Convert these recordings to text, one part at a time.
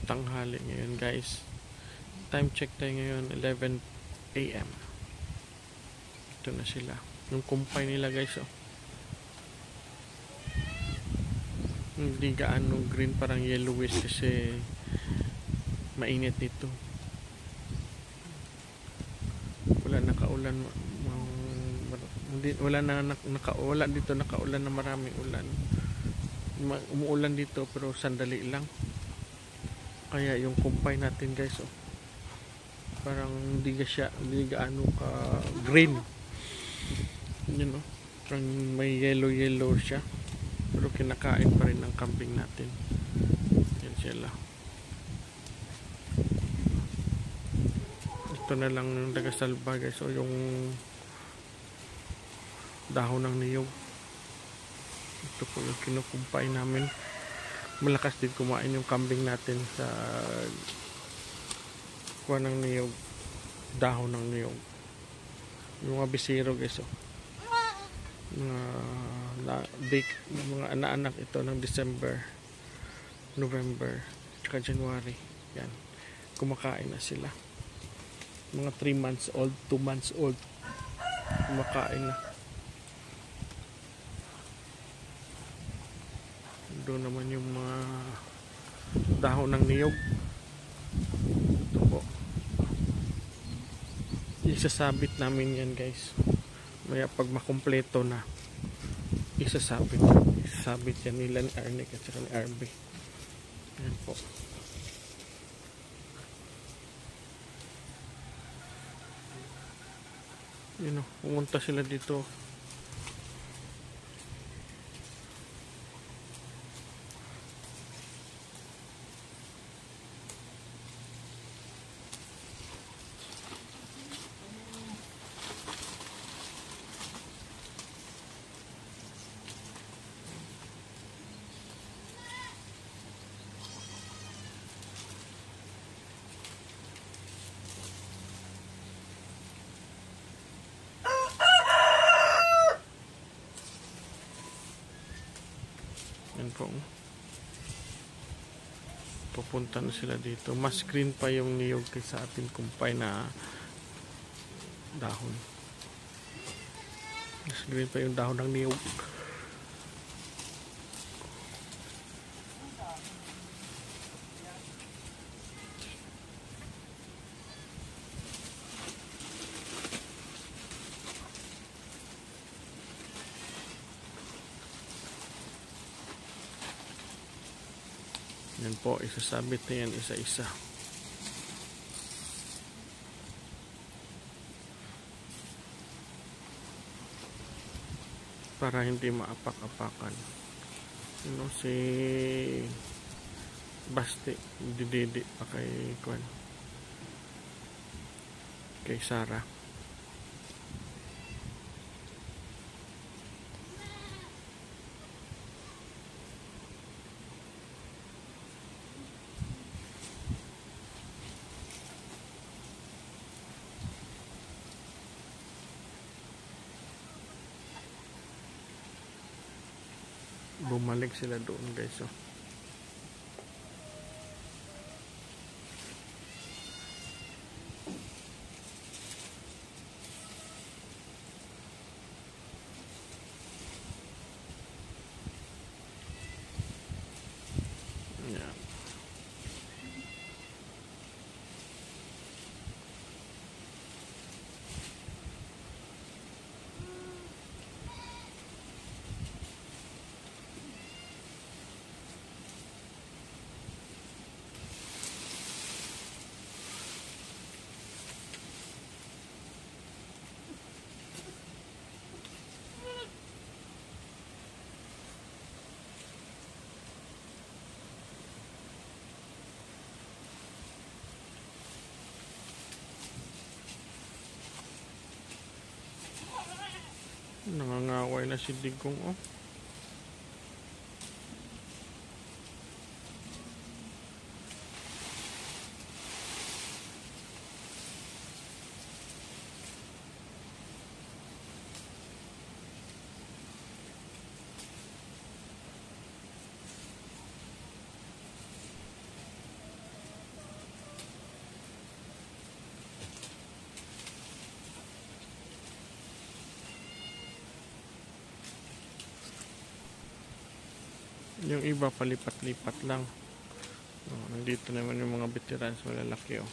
tanghali ngayon guys. Time check tayo ngayon 11 AM. Ito na sila. Yung kumpay nila guys oh. Hindi gaano green, parang yellowish kasi mainit dito. Wala nakaulan, wala dito nakaulan na maraming ulan. Umuulan dito pero sandali lang. Kaya yung kumpay natin guys oh, parang hindi gaano ka green. Yun oh, parang may yellow siya. Pero kinakain pa rin ng kambing natin. Yan sila. Ito na lang yung taga-salba guys. So yung dahon ng niyog. Ito po yung kinukumpay namin. Malakas din kumain yung kambing natin sa kuha ng niyog. Dahon ng niyog. Yung mga bisiro guys oh. Mga anak ito ng December, November, tsaka January. Yan. Kumakain na sila. Mga 3 months old, 2 months old. Kumakain na. Doon naman yung mga dahon ng niyog. Ito po. Isasabit namin yan guys. Maya pag makumpleto na, isasabit yan nila ni Arnick at saka ni RB. Ayan po. Yun o, pumunta sila dito. Yan po. Pupunta na sila dito. Mas green pa yung niyog kaysa ating kumpay na dahon. Mas green pa yung dahon ng niyog. Yan po, isasabit na yan isa-isa. Para hindi maapak-apakan. You know, si Basti, dididi pa kay Kwan. Kay Sarah. Bumalik sila doon guys oh. Yeah. Nangangaway na si Digong oh. Yung iba palipat-lipat lang. Nandito naman yung mga veterans malalaki oh.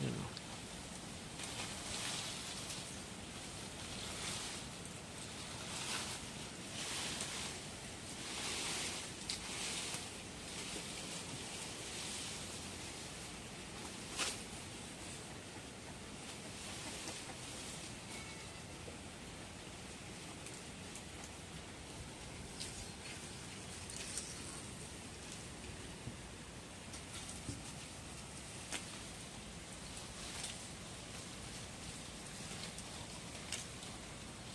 Yan, oh.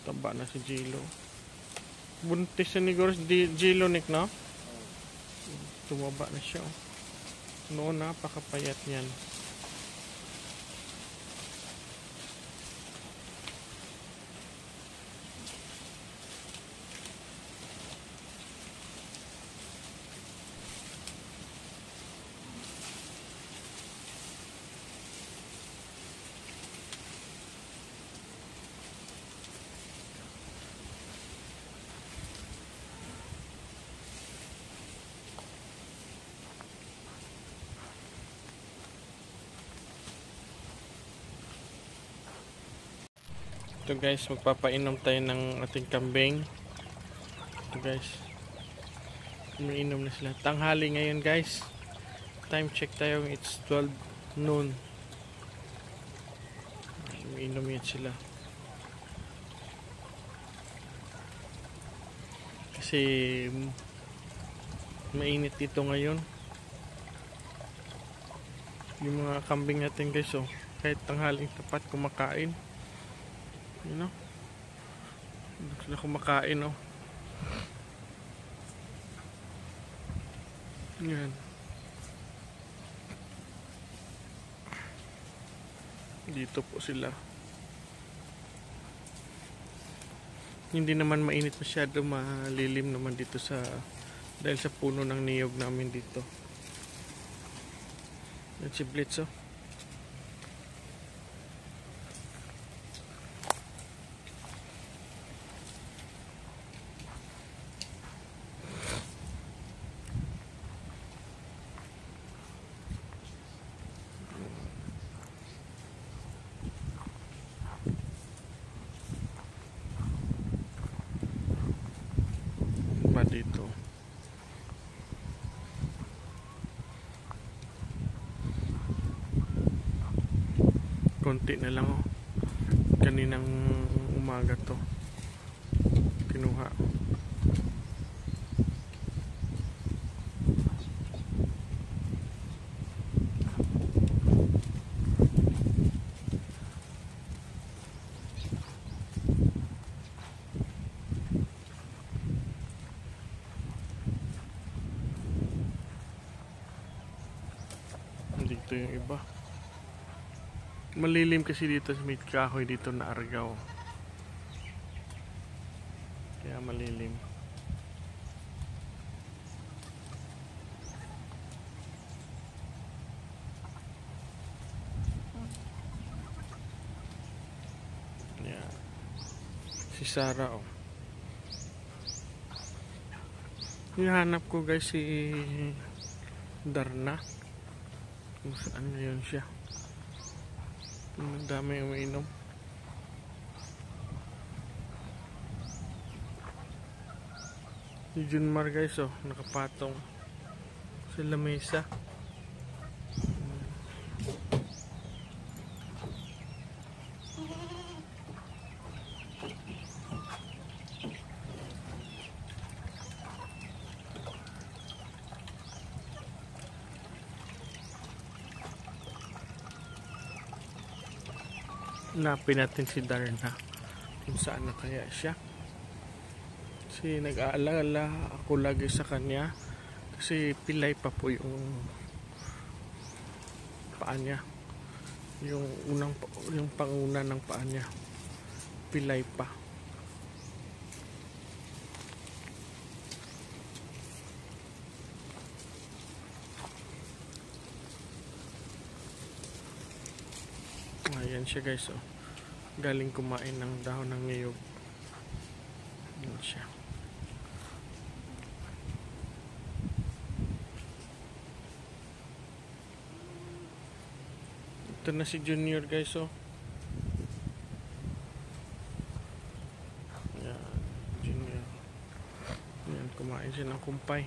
Taba na si Jilo. Buntis na ni Goros Jilo, Nick, no? Tumaba na siya. Noon napakapayat niyan. Ito guys, magpapainom tayo ng ating kambing. Ito guys, umiinom na sila. Tanghali ngayon guys. Time check tayo, it's 12 noon. Umiinom yan sila. Kasi mainit dito ngayon. Yung mga kambing natin guys, oh, kahit tanghaling tapat kumakain. You know? Sila kumakain, oh. Yan. Dito po sila. Hindi naman mainit masyado, malilim naman dito sa dahil sa puno ng niyog namin dito. Yan si Blitz, oh. Dito konti na lang, oh. Kaninang umaga to kinuha. Dito yung iba. Malilim kasi dito sa may kahoy dito na Argao. Kaya malilim. Yeah. Si Sarah, oh. Hinahanap ko guys si Darna. Kung saan ngayon siya. Ang dami umiinom. Si Junmar guys, oh, nakapatong sa lamesa. Hanapin natin si Darna kung saan na kaya siya, kasi nag-aalala ako lagi sa kanya kasi pilay pa po yung paa niya, yung panguna ng paa niya pilay pa. Ayan siya guys, oh. galing kumain ng dahon ng niyog. Yun siya. Ito na si Junior guys, oh. Yan, Junior. Yan, kumain siya ng kumpay.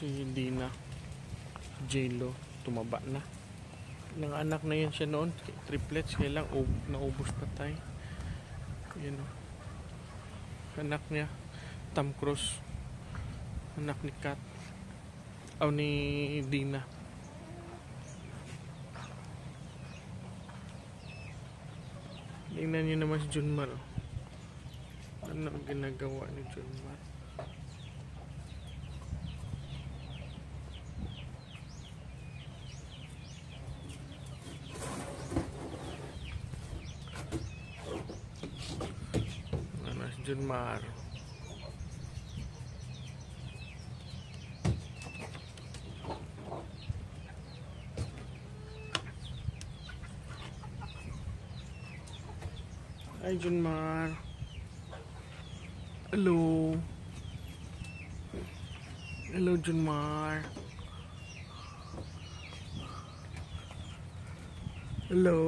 Si Dina, J-Lo, tumaba na. Ilang anak na yan siya noon, triplets, kailang naubos pa tayo. Yun o. Anak niya, Tom Cruise. Anak ni Kat. O ni Dina. Tingnan niyo naman si Junmar. Ano ang ginagawa ni Junmar? Junmar. Hi Junmar. Hello. Hello Junmar. Hello.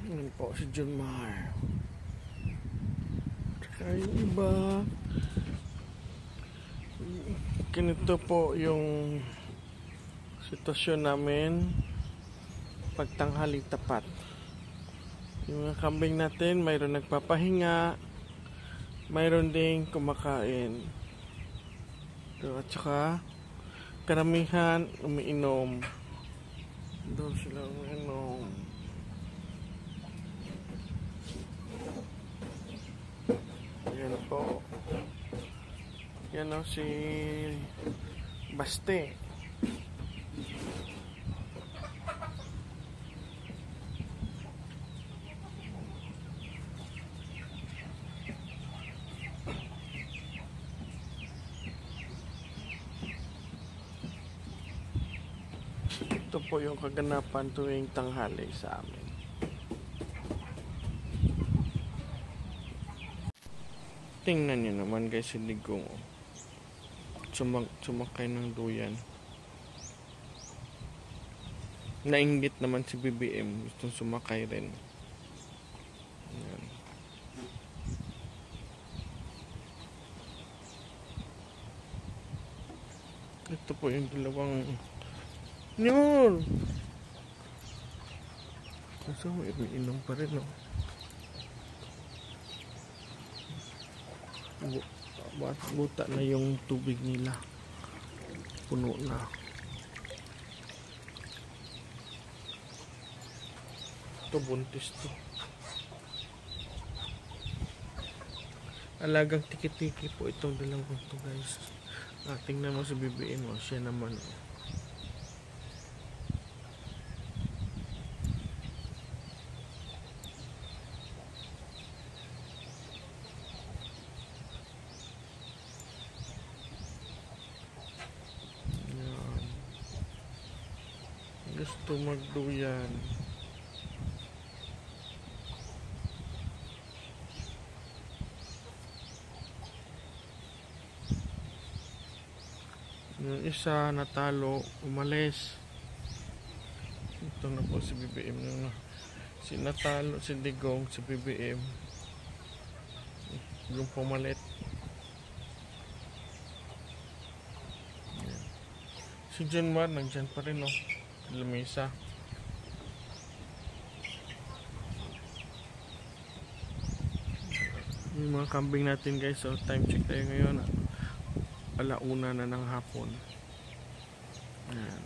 Yan po si Junmar. Saka yung iba. Ganito po yung sitwasyon namin pagtanghali tapat. Yung mga kambing natin, mayroon nagpapahinga, mayroon ding kumakain. At saka karamihan umiinom. Doon sila umiinom. Yan po. Yan o si Baste. Ito po yung kaganapan tuwing tanghali sa amin. Tingnan nyo naman guys, si Digong sumakay ng duyan. Nainggit naman si BBM, gustong sumakay rin. Ayan. Ito po yung dalawang Nyor! Kasi umiinom pa rin, no? Buta na yung tubig nila. Puno na. Ito buntis to. Alagang tiki-tiki po itong dalawang to guys. Tingnan mo si BBM mo. Siya naman. Gusto magduyan. Yung isa natalo, umalis. Ito na po si BBM. Si natalo, si Digong, si BBM. Yung pumalit. Si Junmar, nandyan pa rin, no? Lamesa. Yung mga kambing natin guys, so time check tayo ngayon, 1:00 na ng hapon. Ayan.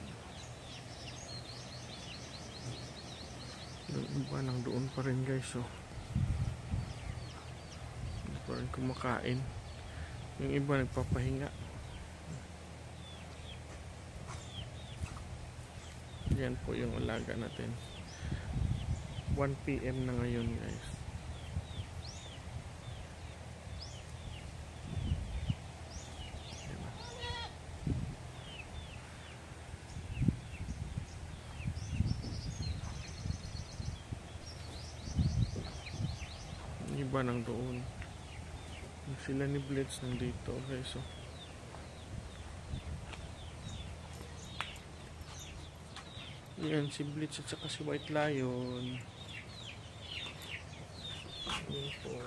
Yung iba nang doon pa rin guys, so hindi pa rin kumakain. Yung iba nagpapahinga. Yan po yung alaga natin. 1 PM na ngayon guys. Yung iba nang doon. Sila ni Blitz nandito guys, so yan si Blitz at saka si White Lion. Yan po.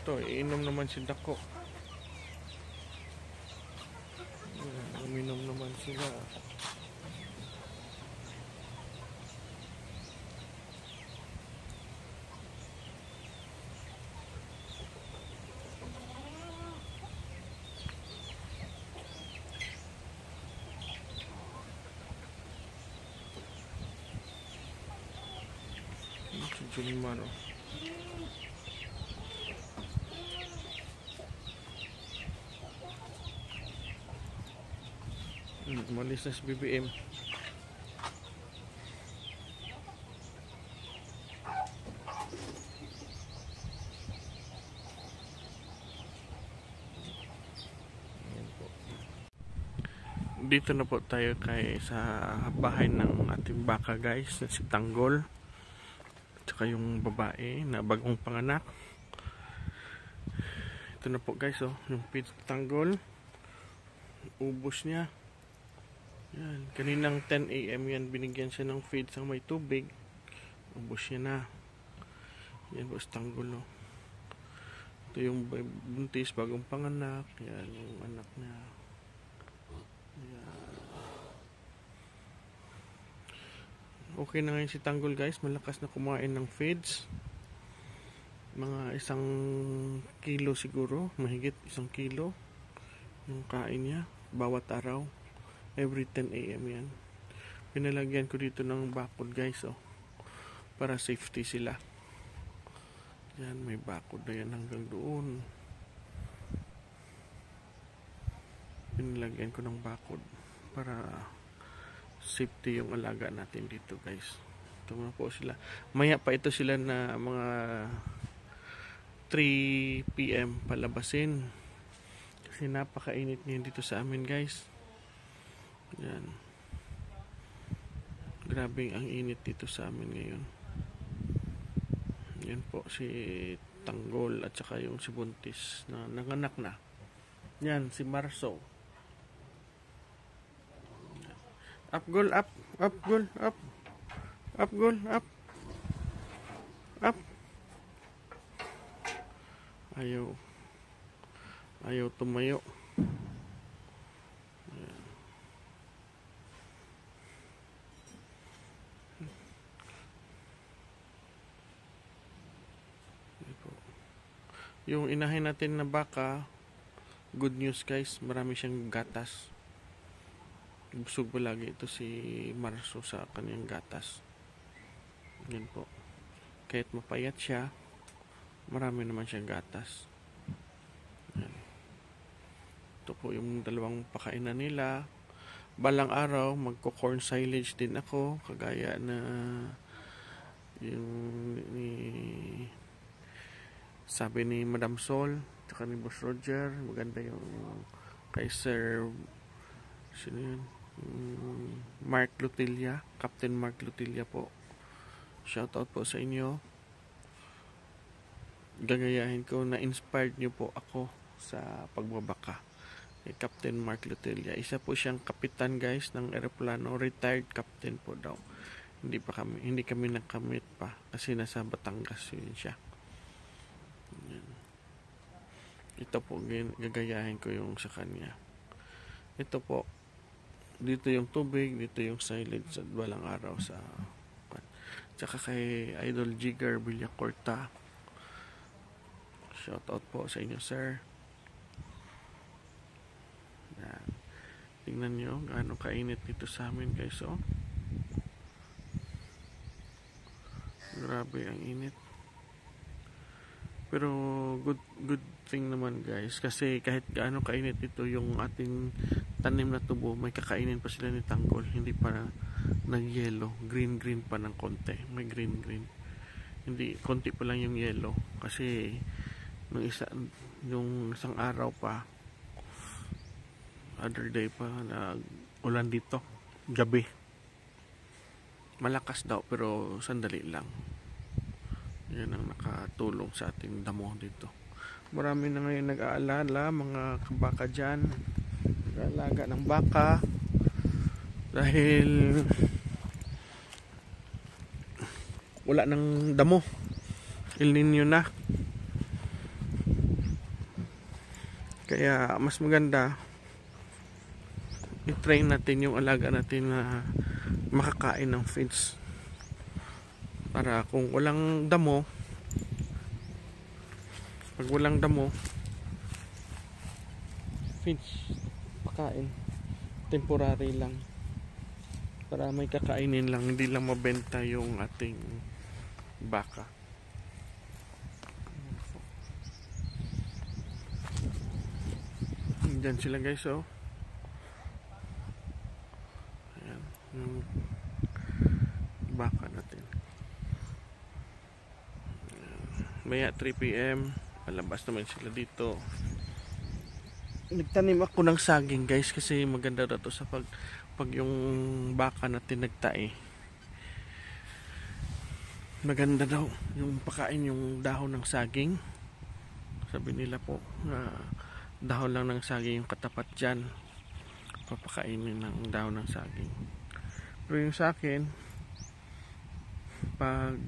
Ito, iinom naman si Dako. Uminom naman sila. Si Junimaro. Umalis na si BBM. Dito na po tayo sa bahay ng ating baka guys, si Tanggol at saka yung babae na bagong panganak. Ito na po guys, oh, yung feed Tanggol, ubos niya. Yan, kaninang 10 AM yan, binigyan siya ng feed sa may tubig, ubos niya na. Yan po si Tanggol, oh. Ito yung buntis, bagong panganak. Yan yung anak niya. Yan. Okay na ngayon si Tanggol guys, malakas na kumain ng feeds. Mga 1 kilo siguro, mahigit 1 kilo yung kain niya bawat araw. Every 10 AM yan. Pinalagyan ko dito ng bakod guys, oh, para safety sila. Yan, may bakod na yan hanggang doon. Pinalagyan ko ng bakod para safety yung alaga natin dito guys. Ito na po sila. Maya pa ito sila na mga 3 PM palabasin. Kasi napakainit ngayon dito sa amin guys. Yan. Grabe ang init dito sa amin ngayon. Yan po si Tanggol at saka yung si Buntis na nanganak na. Yan si Marso. Up goal, up goal, up goal, up. Ayaw tumayo. Yan. Yung inahin natin na baka, good news guys, marami siyang gatas. Busog palagi ito si Marso sa kanyang gatas. Yan po. Kahit mapayat siya, marami naman siyang gatas. Yan. Ito po yung dalawang pakainan nila. Balang araw, magko-corn silage din ako, kagaya na yung sabi ni Madam Sol at ni Boss Roger. Maganda yung kay Sir sino yun? Mark Lutilla, Captain Mark Lutilla po. Shout out po sa inyo. Gagayahin ko na inspired nyo po ako sa pagbabaka kay Captain Mark Lutilla. Isa po siyang kapitan guys ng eroplano, retired captain po daw. Hindi kami nakamit pa kasi nasa Batangas yun siya. Yan. Ito po, gagayahin ko yung sa kanya. Ito po, dito yung tubig, dito yung silage at walang araw sa tsaka kay Idol Jigger Villacorta. Shout out po sa inyo, sir. Yan. Tingnan nyo gaano kainit dito sa amin, guys. Oh, grabe ang init. Pero good thing naman, guys, kasi kahit gaano kainit ito, yung ating tanim na tubo, may kakainin pa sila ni Tanggol. Hindi pa nag-yellow, green pa ng konti. May green. Hindi, konti pa lang yung yellow kasi yung isang araw pa, other day pa, ulan dito gabi. Malakas daw pero sandali lang. Yan ang nakatulong sa ating damo dito. Marami na ngayon nag-aalala, mga kabaka dyan, nag-aalaga ng baka dahil wala ng damo. El Nino na. Kaya mas maganda i-train natin yung alaga natin na makakain ng feeds. Para kung walang damo, pag walang damo, feeds, pakain, temporary lang. Para may kakainin lang, hindi lang mabenta yung ating baka. Diyan sila, guys. Oh, ayan yung baka natin. Maya 3 PM palabas naman sila dito. Nagtanim ako ng saging, guys, kasi maganda daw to sa pag yung baka natin nagtae. Maganda daw yung pakain yung dahon ng saging. Sabi nila po na dahon lang ng saging yung katapat dyan, papakainin ng dahon ng saging. Pero yung sa akin, pag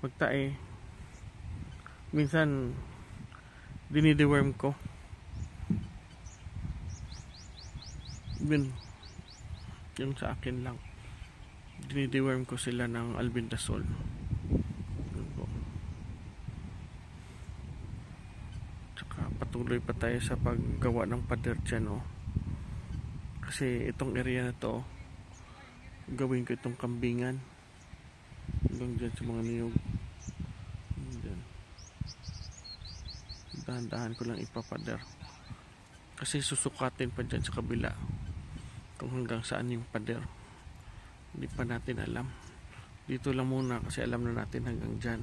magtae, minsan dinideworm ko. Yung sa akin lang, dinideworm ko sila ng albendazole. Tsaka patuloy pa tayo sa paggawa ng pader dyan. Oh, kasi itong area na to, gawin ko itong kambingan hanggang dyan sa mga niyog. Dahan-dahan ko lang ipapader kasi susukatin pa dyan sa kabila kung hanggang saan yung pader. Hindi pa natin alam. Dito lang muna kasi alam na natin hanggang dyan,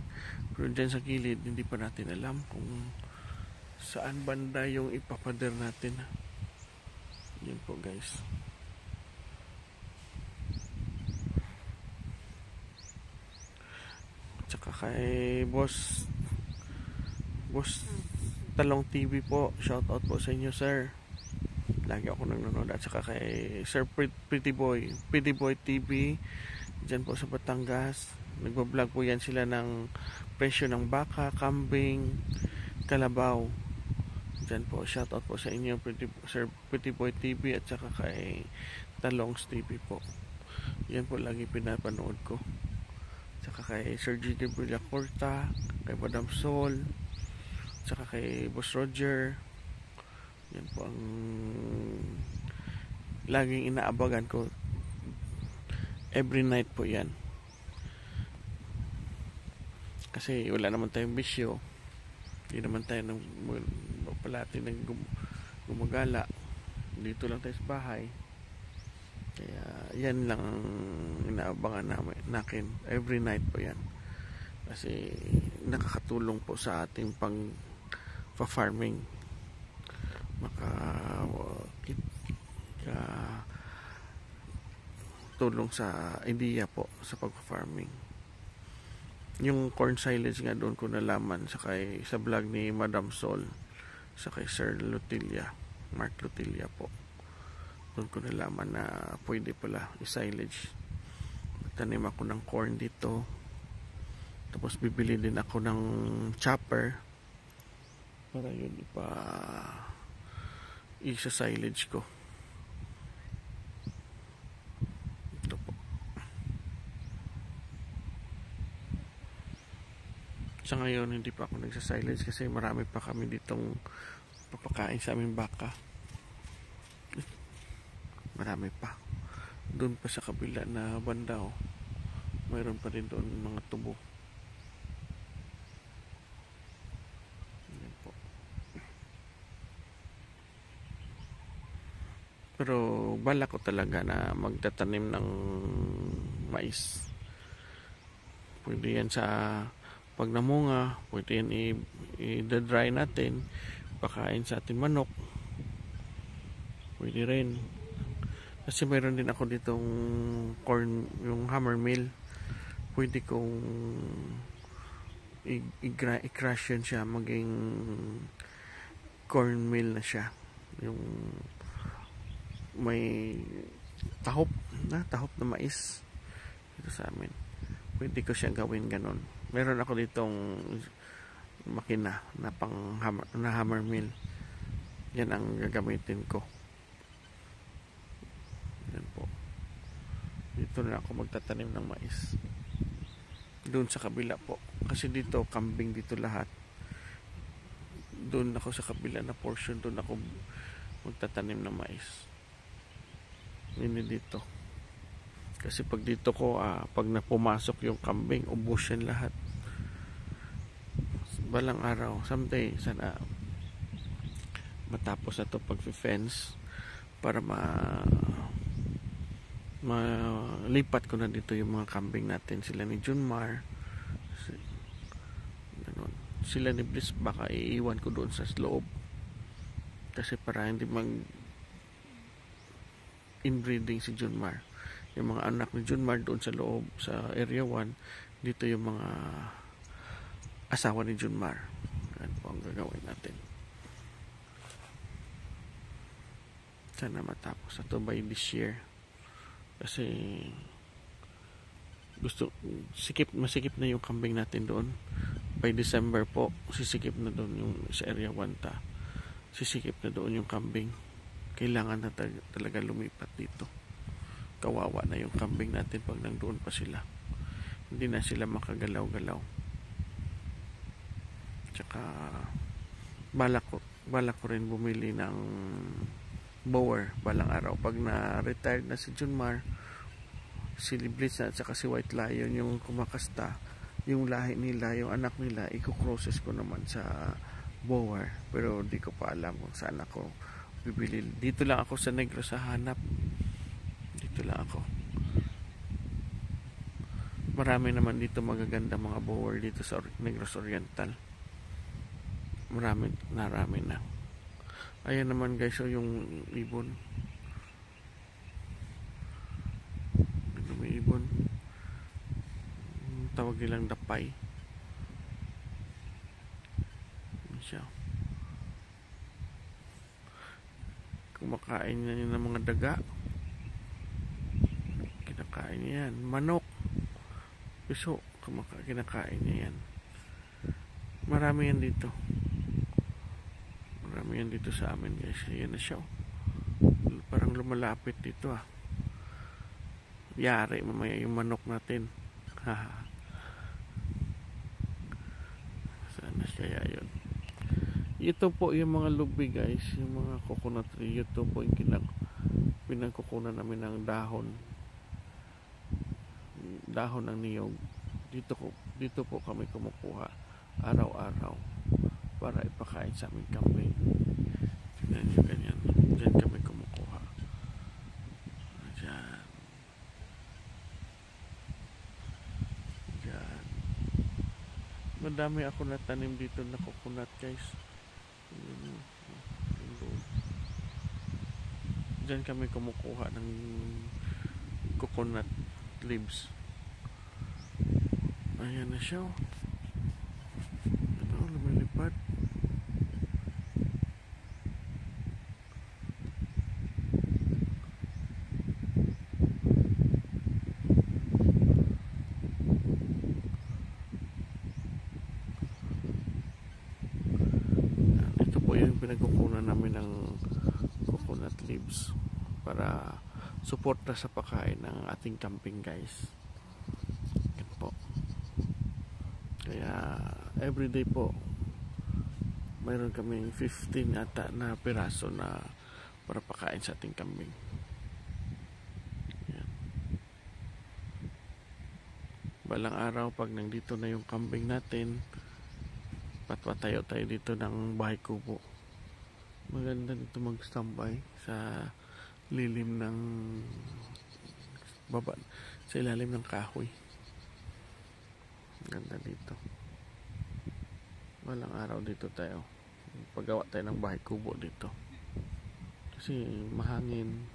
pero dyan sa gilid hindi pa natin alam kung saan banda yung ipapader natin. Yun po, guys. Tsaka kay Boss Talong TV po, shout out po sa inyo, sir. Lagi ako nanonood. At saka kay Sir Pretty Boy TV dyan po sa Batangas. Nagbablog po yan sila ng presyo ng baka, kambing, kalabaw. Dyan po, shout out po sa inyo, Sir Pretty Boy TV at saka kay Talongs TV po. Yan po lagi pinapanood ko. Saka kay Sir Gigi Villacorta, kay Madam Sol, saka kay Boss Roger. Yan po ang laging inaabagan ko. Every night po yan. Kasi wala naman tayong bisyo. Hindi naman tayo palati gumagala. Dito lang tayo sa bahay. Kaya yan lang ang inaabangan natin. Every night po yan. Kasi nakakatulong po sa ating farming, tulong sa idea po sa pag-farming. Yung corn silage nga doon ko nalaman sa vlog ni Madam Sol, sa kay Sir Lutilia, Mark Lutilia po. Doon ko nalaman na pwede pala i-silage. Tanim ako ng corn dito. Tapos bibili din ako ng chopper para yun isa silage ko. Ito po. Sa ngayon hindi pa ako nagsa-silage kasi marami pa kami ditong papakain sa aming baka. Marami pa. Doon pa sa kabila na banda, oh. Mayroon pa rin doon mga tubo. Yan po. Pero balak ko talaga na magtatanim ng mais. Pwede yan sa pag namunga, pwede yan i-dry natin, pakain sa ating manok. Pwede rin. Kasi mayroon din ako ditong corn, yung hammer mill. Pwede kong i-crush yun siya, maging corn mill na siya. Yung may tahop na mais dito sa amin. Pwede ko siya gawin ganon. Meron ako ditong makina na pang hammer mill. Yan ang gagamitin ko. Yan po. Dito na ako magtatanim ng mais. Doon sa kabila po. Kasi dito, kambing dito lahat. Doon ako sa kabila na portion. Doon ako magtatanim ng mais. Hindi dito. Kasi pag dito ko, pag napumasok yung kambing, ubos yan lahat. Balang araw, someday, sana matapos na to pag-fence para malipat ko na dito yung mga kambing natin. Sila ni Junmar, sila ni Bliss, baka iiwan ko doon sa loob. Kasi para hindi inbreeding si Junmar. Yung mga anak ni Junmar doon sa loob, sa area 1, dito yung mga asawa ni Junmar. Yan po ang gagawin natin. Sana matapos ito by this year. Kasi masikip na yung kambing natin doon. By December po, sisikip na doon yung sa area 1 sisikip na doon yung kambing. Kailangan na talaga lumipat dito. Kawawa na yung kambing natin pag nandoon pa sila. Hindi na sila makagalaw-galaw. Tsaka balak ko rin bumili ng bower balang araw. Pag na-retired na si Junmar, si Blitz at saka si White Lion yung kumakasta, yung lahi nila, yung anak nila, i-crosses ko naman sa bower. Pero di ko pa alam kung saan ako bibili. Dito lang ako sa Negros sa hanap. Dito lang ako. Marami naman dito magaganda mga bower dito sa Negros Oriental. Marami na. Ayan naman guys, so yung ibon. May ibon. Tawag nilang dapay. Siya. Kumakain na yun ng mga daga. Kinakain niya yan. Manok. Piso. Kinakain niya yan. Marami yan dito. Marami yan dito sa amin guys. Ayan na siya. Parang lumalapit dito Yari mamaya yung manok natin. Sana kaya yun. Ito po yung mga lubi guys. Yung mga coconut tree. Ito po yung pinagkukunan namin ng dahon ng niyog. Dito po kami kumukuha araw-araw para ipakain sa aming kambing. Ganyan. Diyan kami kumukuha. Diyan. Madami ako natanim dito na coconut guys. Diyan kami kumukuha ng coconut leaves. Ayan na siya. Ito, lumilipad. namin ng coconut leaves para suporta sa pagkain ng ating camping guys. Yan po. Kaya everyday po mayroon kaming 15 ata na piraso na para pakain sa ating kambing. Yan. Balang araw pag nandito na yung kambing natin, patpatayo tayo dito ng bahay kubo. Maganda dito mag-standby sa lilim ng baba, sa ilalim ng kahoy. Ganda dito. Walang araw dito tayo. Paggawa tayo ng bahay kubo dito. Kasi mahangin.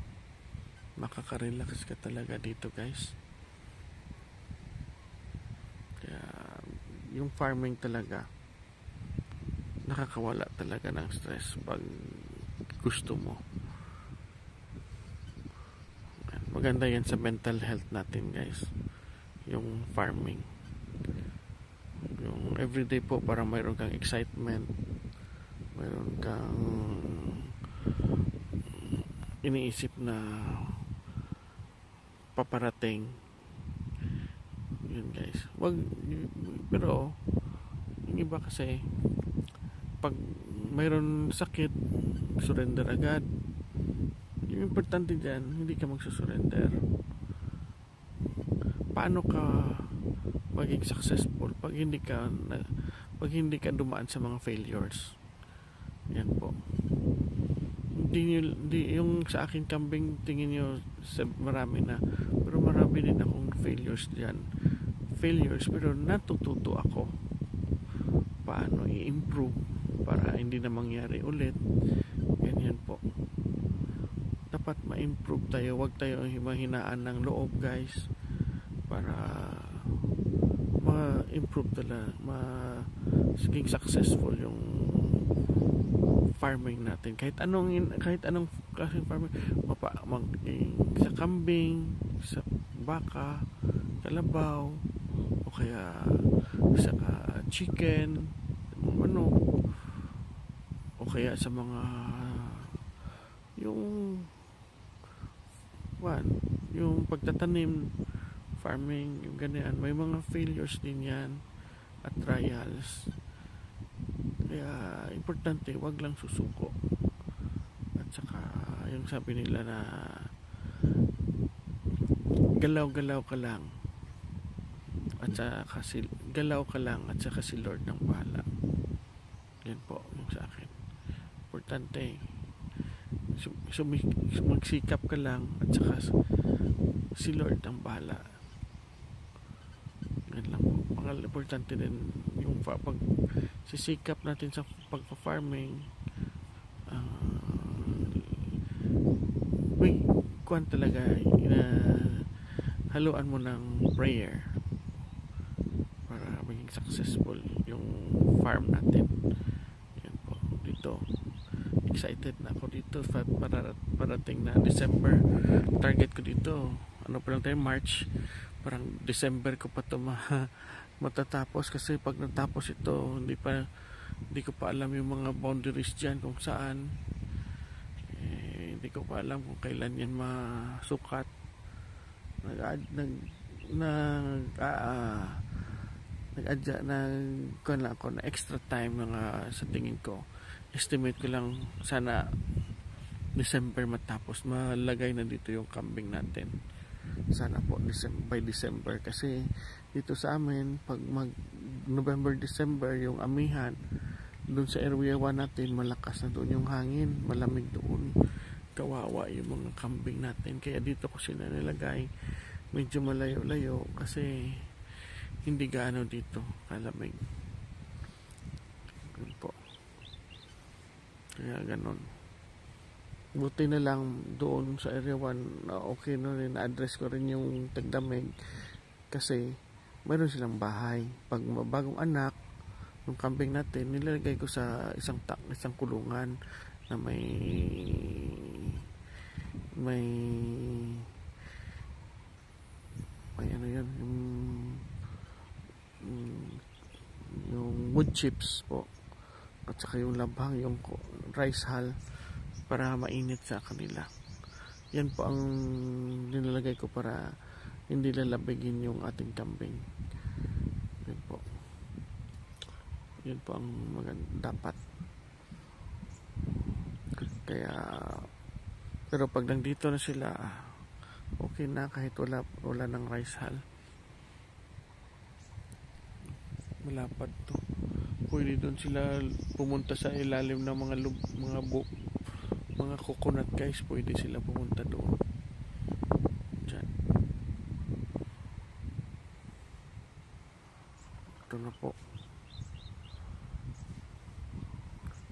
Makaka-relax ka talaga dito guys. Kaya yung farming talaga nakakawala talaga ng stress pag gusto mo. Maganda yan sa mental health natin guys. Yung farming. Yung everyday po para mayroon kang excitement, mayroon kang iniisip na paparating. Yun guys. Pero yung iba kasi pag mayroon sakit, surrender agad. Yung importante dyan, hindi ka magsusurrender. Paano ka maging successful pag hindi ka dumaan sa mga failures? Yan po. Hindi yung sa akin kambing tingin nyo marami na, pero marami din akong failures dyan. Pero natututo ako paano i-improve para hindi na mangyari ulit. Ganyan po. Dapat ma-improve tayo, wag tayo mahinaan ng loob guys, para ma-improve talaga, maging successful yung farming natin. Kahit anong klaseng farming, sa kambing, sa baka, kalabaw, o kaya sa chicken, manok, o kaya sa mga yung pagtatanim, farming, yung ganyan, may mga failures din yan at trials. Kaya importante, wag lang susuko. At saka yung sabi nila na galaw-galaw ka lang, at saka galaw ka lang, at saka si Lord ng bahala. Yan po yung sa akin. Importante, magsikap ka lang, at saka si Lord ang bahala. Yan lang po. Importante din yung sisikap natin sa pagpa-farming. May kuwan talaga, haluan mo ng prayer para maging successful yung farm natin. Yan po. Dito excited na ako dito parating na December. Target ko dito, ano pa lang tayo, March, parang December ko pa ito matatapos, kasi pag natapos ito hindi ko pa alam yung mga boundaries dyan kung saan, hindi ko pa alam kung kailan yan masukat. Nag-kuhan lang ako na extra time sa tingin ko, estimate ko lang sana December matapos, malagay na dito yung kambing natin. Sana po by December, kasi dito sa amin pag November, December yung amihan doon sa area 1 natin, malakas na doon yung hangin, malamig doon, kawawa yung mga kambing natin. Kaya dito ko sila nilagay medyo malayo-layo, kasi hindi gaano dito kalamig. Ganun po. Kaya ganon. Buti na lang doon sa area 1 na okay na rin, na-address ko rin yung tagdamig, kasi mayroon silang bahay. Pag bagong anak ng kambing natin, nilalagay ko sa isang kulungan na may ano yan, yung wood chips po, at saka yung labhang, yung rice hull para mainit sa kanila. Yan po ang nilalagay ko para hindi lalabigin yung ating kambing. Yan po. Yan po ang dapat. Kaya, pero pag nandito na sila, okay na kahit wala ng rice hull. Malapad to. Pwede doon sila pumunta sa ilalim ng mga coconut guys. Pwede sila pumunta doon. Diyan. Ito na po.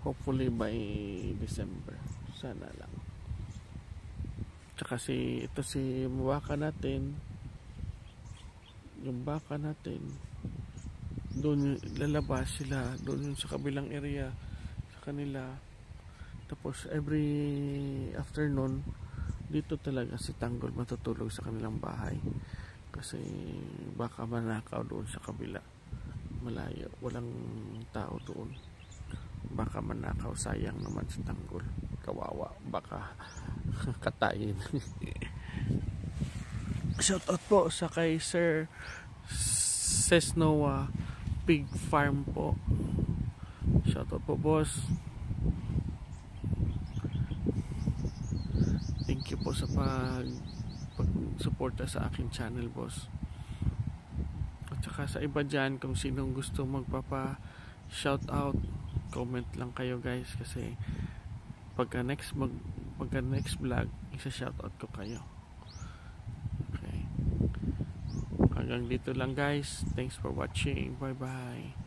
Hopefully by December. Sana lang. Tsaka ito si baka natin. Yung baka natin. Doon lalabas sila. Doon sa kabilang area. Sa kanila. Tapos every afternoon dito talaga si Tanggol matutulog sa kanilang bahay kasi baka manakaw doon sa kabila, malayo, walang tao doon, baka manakaw, sayang naman si Tanggol, kawawa, baka katayin. Shout out po sa kay Sir Cesnoa Pig Farm po. Shout out po boss. Thank you po sa pag-suporta sa aking channel boss. At saka sa iba dyan, kung sinong gusto magpapa shout out, comment lang kayo guys, kasi pagka next vlog, isa-shout out ko kayo. Okay. Hanggang dito lang guys. Thanks for watching. Bye bye.